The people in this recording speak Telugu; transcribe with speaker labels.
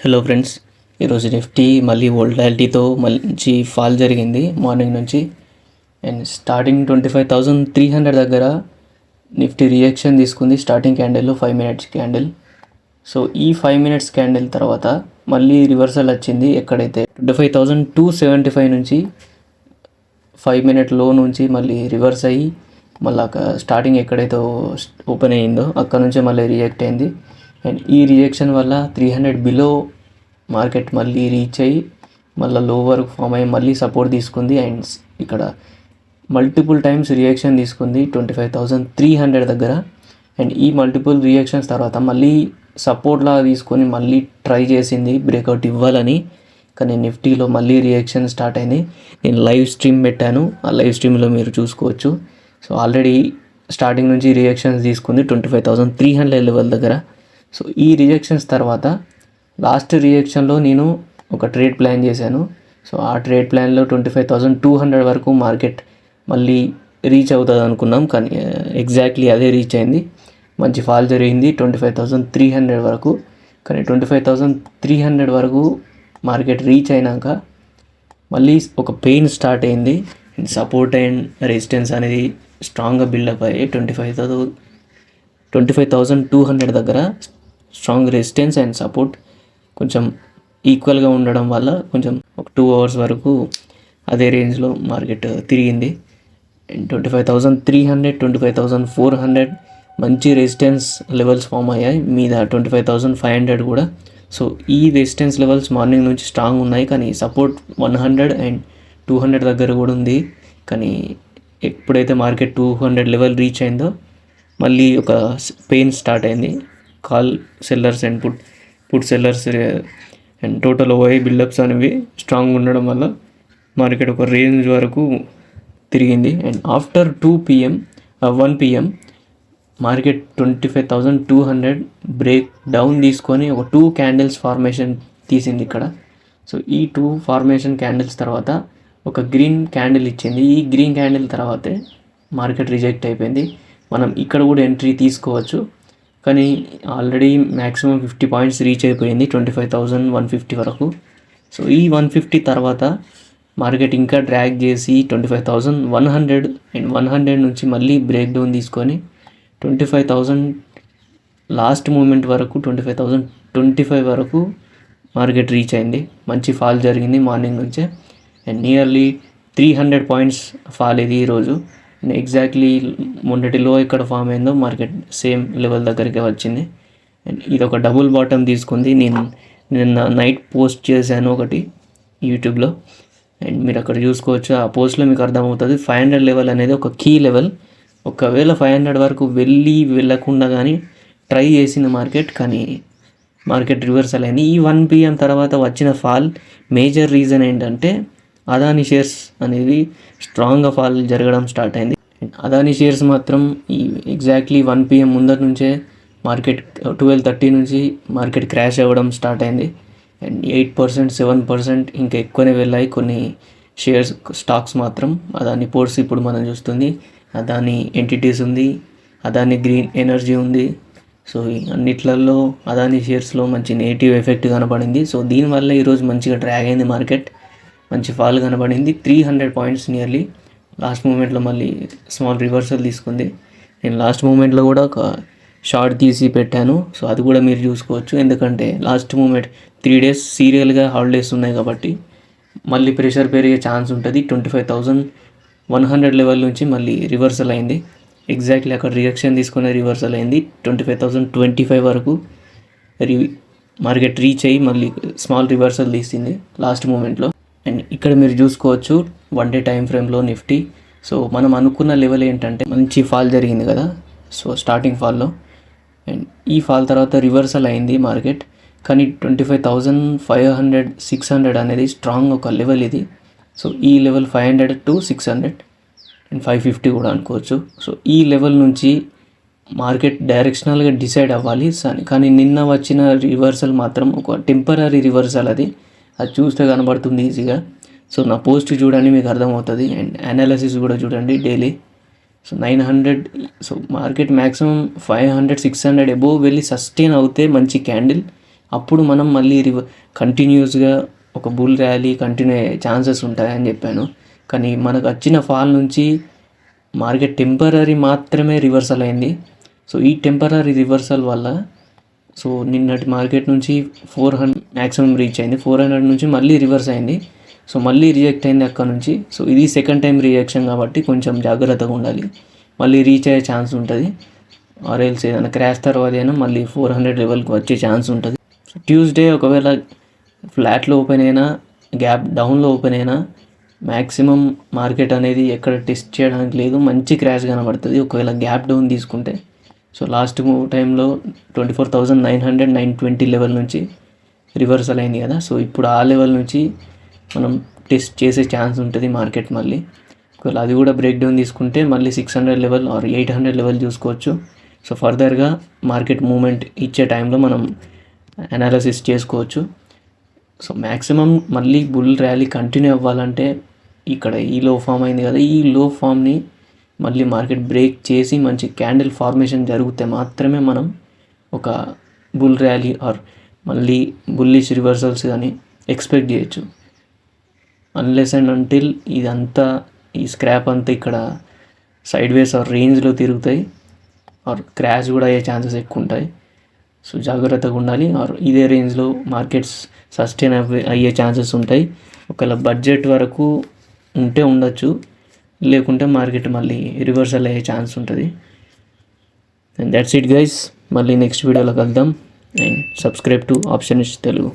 Speaker 1: హలో ఫ్రెండ్స్, ఈరోజు నిఫ్టీ మళ్ళీ వోల్టాలిటీతో మంచి ఫాల్ జరిగింది మార్నింగ్ నుంచి. అండ్ స్టార్టింగ్ 25,300 దగ్గర నిఫ్టీ రియాక్షన్ తీసుకుంది స్టార్టింగ్ క్యాండిల్లో 5 మినిట్స్ క్యాండిల్. సో ఈ 5 మినిట్స్ క్యాండిల్ తర్వాత మళ్ళీ రివర్సల్ వచ్చింది. ఎక్కడైతే 25,275 నుంచి 5 మినిట్ లో నుంచి మళ్ళీ రివర్స్ అయ్యి మళ్ళీ స్టార్టింగ్ ఎక్కడైతే ఓపెన్ అయ్యిందో అక్కడ నుంచి మళ్ళీ రిజెక్ట్ అయింది. అండ్ ఈ రిజెక్షన్ వల్ల 300 బిలో మార్కెట్ మళ్ళీ రీచ్ అయ్యి మళ్ళీ లో వరకు ఫామ్ అయ్యి మళ్ళీ సపోర్ట్ తీసుకుంది. అండ్ ఇక్కడ మల్టిపుల్ టైమ్స్ రియాక్షన్ తీసుకుంది 25,300 దగ్గర. అండ్ ఈ మల్టిపుల్ రియాక్షన్స్ తర్వాత మళ్ళీ సపోర్ట్ లాగా తీసుకొని మళ్ళీ ట్రై చేసింది బ్రేక్అవుట్ ఇవ్వాలని. కానీ నిఫ్టీలో మళ్ళీ రియాక్షన్ స్టార్ట్ అయింది. నేను లైవ్ స్ట్రీమ్ పెట్టాను, ఆ లైవ్ స్ట్రీమ్లో మీరు చూసుకోవచ్చు. సో ఆల్రెడీ స్టార్టింగ్ నుంచి రియాక్షన్స్ తీసుకుంది 25,300 లెవెల్ దగ్గర. సో ఈ రిజెక్షన్స్ తర్వాత లాస్ట్ రియాక్షన్లో నేను ఒక ట్రేడ్ ప్లాన్ చేశాను. సో ఆ ట్రేడ్ ప్లాన్లో 25,200 వరకు మార్కెట్ మళ్ళీ రీచ్ అవుతుంది అనుకున్నాం, కానీ ఎగ్జాక్ట్లీ అదే రీచ్ అయింది. మంచి ఫాల్ జరిగింది 25,300 వరకు. కానీ 25,300 వరకు మార్కెట్ రీచ్ అయినాక మళ్ళీ ఒక పెయిన్ స్టార్ట్ అయింది. అండ్ సపోర్ట్ అండ్ రెసిస్టెన్స్ అనేది స్ట్రాంగ్గా బిల్డప్ అయ్యి 25,200 దగ్గర స్ట్రాంగ్ రెసిస్టెన్స్ అండ్ సపోర్ట్ కొంచెం ఈక్వల్గా ఉండడం వల్ల కొంచెం ఒక 2 అవర్స్ వరకు అదే రేంజ్లో మార్కెట్ తిరిగింది. అండ్ 25,300, 25,400 మంచి రెసిస్టెన్స్ లెవెల్స్ ఫామ్ అయ్యాయి. మీద 25,500 కూడా. సో ఈ రెసిస్టెన్స్ లెవెల్స్ మార్నింగ్ నుంచి స్ట్రాంగ్ ఉన్నాయి, కానీ సపోర్ట్ 100 అండ్ 200 దగ్గర కూడా ఉంది. కానీ ఎప్పుడైతే మార్కెట్ 200 లెవెల్ రీచ్ అయిందో మళ్ళీ ఒక పెయిన్ స్టార్ట్ అయింది. Call sellers and put sellers and total ఓఐ build-ups అనేవి స్ట్రాంగ్ ఉండడం వల్ల మార్కెట్ ఒక రేంజ్ వరకు తిరిగింది. And after 1 PM market 25,200 break down తీసుకొని ఒక 2 క్యాండిల్స్ ఫార్మేషన్ తీసింది ఇక్కడ. సో ఈ 2 ఫార్మేషన్ క్యాండిల్స్ తర్వాత ఒక గ్రీన్ క్యాండిల్ ఇచ్చింది. ఈ గ్రీన్ క్యాండిల్ తర్వాతే మార్కెట్ రిజెక్ట్ అయిపోయింది. మనం ఇక్కడ కూడా ఎంట్రీ తీసుకోవచ్చు, కానీ ఆల్రెడీ మ్యాక్సిమం 50 పాయింట్స్ రీచ్ అయిపోయింది 25,150 వరకు. సో ఈ 150 తర్వాత మార్కెట్ ఇంకా డ్రాగ్ చేసి 25,100 అండ్ 100 నుంచి మళ్ళీ బ్రేక్ డౌన్ తీసుకొని 25,000 లాస్ట్ మూమెంట్ వరకు 25,025 వరకు మార్కెట్ రీచ్ అయింది. మంచి ఫాల్ జరిగింది మార్నింగ్ నుంచే. అండ్ నియర్లీ 300 పాయింట్స్ ఫాల్ ఇది ఈరోజు. ఎగ్జాక్ట్లీ మొన్నటి లో ఎక్కడ ఫామ్ అయిందో మార్కెట్ సేమ్ లెవెల్ దగ్గరికి వచ్చింది. అండ్ ఇది ఒక డబుల్ బాటమ్ తీసుకుంది. నిన్న నైట్ పోస్ట్ చేశాను ఒకటి యూట్యూబ్లో, అండ్ మీరు అక్కడ చూసుకోవచ్చు. ఆ పోస్ట్లో మీకు అర్థమవుతుంది 500 లెవెల్ అనేది ఒక కీ లెవెల్. ఒకవేళ 500 వరకు వెళ్ళకుండా కానీ ట్రై చేసింది మార్కెట్, కానీ మార్కెట్ రివర్సల్ అయింది. ఈ 1 PM తర్వాత వచ్చిన ఫాల్ మేజర్ రీజన్ ఏంటంటే అదాని షేర్స్ అనేది స్ట్రాంగ్గా ఫాల్ జరగడం స్టార్ట్ అయింది. అదాని షేర్స్ మాత్రం ఈ ఎగ్జాక్ట్లీ 1 PM ముందర నుంచే మార్కెట్ 12:30 నుంచి మార్కెట్ క్రాష్ అవ్వడం స్టార్ట్ అయింది. అండ్ 8%, 7% ఇంకా ఎక్కువనే వెళ్ళాయి కొన్ని షేర్స్. స్టాక్స్ మాత్రం అదాని పోర్ట్స్ ఇప్పుడు మనం చూస్తుంది, అదాని ఎంటిటీస్ ఉంది, అదాని గ్రీన్ ఎనర్జీ ఉంది. సో అన్నిట్లలో అదాని షేర్స్లో మంచి నెగిటివ్ ఎఫెక్ట్ కనపడింది. సో దీనివల్ల ఈరోజు మంచిగా డ్రాగ్ అయింది మార్కెట్, మంచి ఫాల్ కనబడింది 300 పాయింట్స్ నియర్లీ. లాస్ట్ మూమెంట్లో మళ్ళీ స్మాల్ రివర్సల్ తీసుకుంది. నేను లాస్ట్ మూమెంట్లో కూడా ఒక షార్ట్ తీసి పెట్టాను, సో అది కూడా మీరు చూసుకోవచ్చు. ఎందుకంటే లాస్ట్ మూమెంట్ 3 days సీరియల్గా హాలిడేస్ ఉన్నాయి కాబట్టి మళ్ళీ ప్రెషర్ పెరిగే ఛాన్స్ ఉంటుంది. 25,100 లెవెల్ నుంచి మళ్ళీ రివర్సల్ అయింది. ఎగ్జాక్ట్లీ అక్కడ రియాక్షన్ తీసుకునే రివర్సల్ అయింది 25,025 వరకు మార్కెట్ రీచ్ అయ్యి మళ్ళీ స్మాల్ రివర్సల్ తీసింది లాస్ట్ మూమెంట్లో. అండ్ ఇక్కడ మీరు చూసుకోవచ్చు 1 day టైం ఫ్రేమ్లో నిఫ్టీ. సో మనం అనుకున్న లెవెల్ ఏంటంటే మంచి ఫాల్ జరిగింది కదా, సో స్టార్టింగ్ ఫాల్లో. అండ్ ఈ ఫాల్ తర్వాత రివర్సల్ అయింది మార్కెట్, కానీ 25,500, 600 అనేది స్ట్రాంగ్ ఒక లెవెల్ ఇది. సో ఈ లెవెల్ 500 to 600 అండ్ 550 కూడా అనుకోవచ్చు. సో ఈ లెవెల్ నుంచి మార్కెట్ డైరెక్షనల్గా డిసైడ్ అవ్వాలి, కానీ నిన్న వచ్చిన రివర్సల్ మాత్రం ఒక టెంపరీ రివర్సల్. అది చూస్తే కనబడుతుంది ఈజీగా. సో నా పోస్ట్ చూడండి, మీకు అర్థమవుతుంది. అండ్ అనాలిసిస్ కూడా చూడండి daily. So 900, so market maximum 500, 600 above వెళ్ళి సస్టైన్ అవుతే మంచి క్యాండిల్, అప్పుడు మనం మళ్ళీ కంటిన్యూస్గా ఒక బుల్ ర్యాలీ కంటిన్యూ అయ్యే ఛాన్సెస్ ఉంటాయని చెప్పాను. కానీ మనకు వచ్చిన ఫాల్ నుంచి మార్కెట్ టెంపరరీ మాత్రమే రివర్సల్ అయింది. సో ఈ టెంపరరీ రివర్సల్ వల్ల సో నిన్నటి మార్కెట్ నుంచి 400 మ్యాక్సిమం రీచ్ అయింది. 400 నుంచి మళ్ళీ రివర్స్ అయింది. సో మళ్ళీ రిజెక్ట్ అయింది అక్కడ నుంచి. సో ఇది సెకండ్ టైం రిజెక్షన్ కాబట్టి కొంచెం జాగ్రత్తగా ఉండాలి. మళ్ళీ రీచ్ అయ్యే ఛాన్స్ ఉంటుంది. ఆర్ఎల్స్ ఏదైనా క్రాష్ తర్వాత అయినా మళ్ళీ 400 లెవెల్కి వచ్చే ఛాన్స్ ఉంటుంది. సో ట్యూస్డే ఒకవేళ ఫ్లాట్లో ఓపెన్ అయినా గ్యాప్ డౌన్లో ఓపెన్ అయినా మ్యాక్సిమం మార్కెట్ అనేది ఎక్కడ టెస్ట్ చేయడానికి లేదు, మంచి క్రాష్ కనబడుతుంది ఒకవేళ గ్యాప్ డౌన్ తీసుకుంటే. సో లాస్ట్ టైంలో 24,900 920 లెవెల్ నుంచి రివర్సల్ అయింది కదా. సో ఇప్పుడు ఆ లెవెల్ నుంచి మనం టెస్ట్ చేసే ఛాన్స్ ఉంటుంది మార్కెట్ మళ్ళీ. ఒకవేళ అది కూడా బ్రేక్ డౌన్ తీసుకుంటే మళ్ళీ 600 లెవెల్ ఆర్ 800 లెవెల్ చూసుకోవచ్చు. సో ఫర్దర్గా మార్కెట్ మూమెంట్ ఇచ్చే టైంలో మనం అనాలిసిస్ చేసుకోవచ్చు. సో మ్యాక్సిమం మళ్ళీ బుల్ ర్యాలీ కంటిన్యూ అవ్వాలంటే ఇక్కడ ఈ లో ఫామ్ అయింది కదా, ఈ లో ఫామ్ని మళ్ళీ మార్కెట్ బ్రేక్ చేసి మంచి క్యాండిల్ ఫార్మేషన్ జరిగితే మాత్రమే మనం ఒక బుల్ ర్యాలీ ఆర్ మళ్ళీ బుల్లిష్ రివర్సల్స్ కానీ ఎక్స్పెక్ట్ చేయొచ్చు. అన్లెస్ అండ్ అంటిల్ ఇదంతా ఈ స్క్రాప్ అంతా ఇక్కడ సైడ్ వేస్ ఆర్ రేంజ్లో తిరుగుతాయి ఆర్ క్రాష్ కూడా అయ్యే ఛాన్సెస్ ఎక్కువ ఉంటాయి. సో జాగ్రత్తగా ఉండాలి. ఆర్ ఇదే రేంజ్లో మార్కెట్స్ సస్టైన్ అయ్యే ఛాన్సెస్ ఉంటాయి. ఒకవేళ బడ్జెట్ వరకు ఉంటే ఉండొచ్చు, లేకుంటే మార్కెట్ మళ్ళీ రివర్సల్ అయ్యే ఛాన్స్ ఉంటుంది. And that's it guys. మళ్ళీ నెక్స్ట్ వీడియోలో కలుద్దాం. And subscribe to Optionist Telugu.